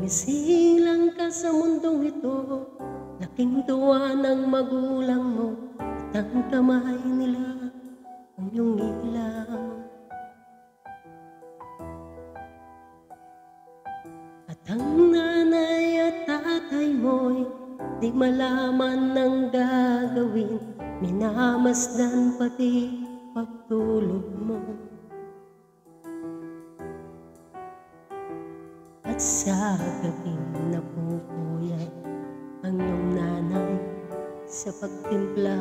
Isinilang ka sa mundong ito, laking tuwa ng magulang mo, at ang kamay nila ang iyong ilaw. At ang nanay at tatay mo'y di malaman ng gagawin, minamasdan pati pagtulog mo. At sa gabing napupuyat ang iyong nanay sa pagtimpla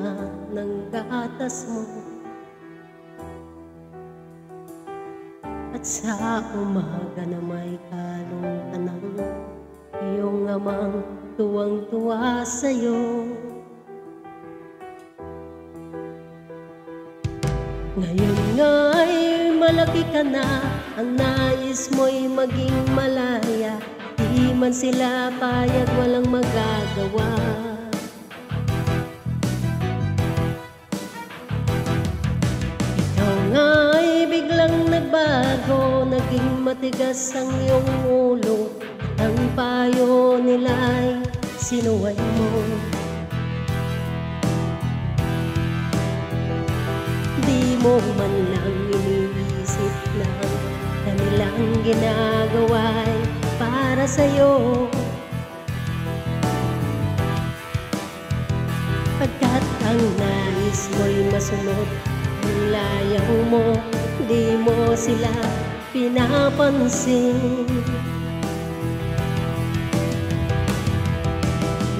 ng gatas mo. At sa umaga na may kalong tanang iyong amang tuwang-tuwa sa'yo. Ngayon nga'y malaki ka na, ang nais mo'y maging malaya, di man sila payag, walang magagawa. Ikaw nga'y biglang nagbago, naging matigas ang iyong ulo, at ang payo nila'y sinuway mo. Di mo man lang iniisip na kanilang ginagawa'y para sa'yo. Pagkat ang nais mo'y masunod ang layaw mo, di mo sila pinapansin.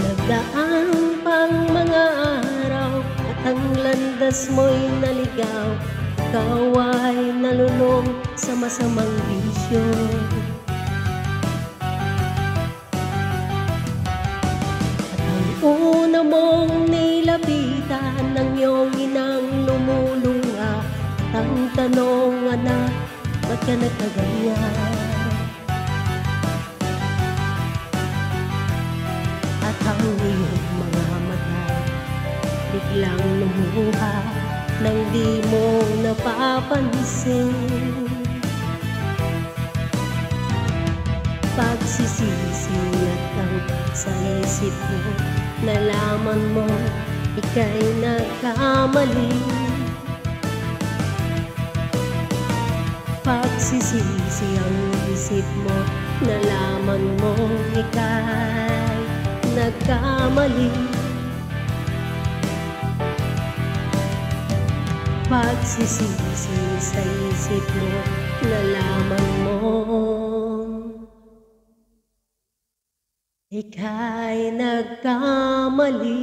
Nagdaan pang mga araw at ang landas mo'y naligaw, ikaw ay nalulong sa masamang bisyo. At ang una mong nilapitan ng iyong inang lumuluha, at ang tanong, anak, ba't ka nagkaganyan? At ang iyong mga mata biglang lumuha nang di mo napapansin. Pagsisisi at ang sa isip mo, nalaman mo ika'y nagkamali. Pagsisisi ang isip mo, nalaman mo ika'y nagkamali. Pagsisisi sa isip mo, nalaman mo ika'y nagkamali.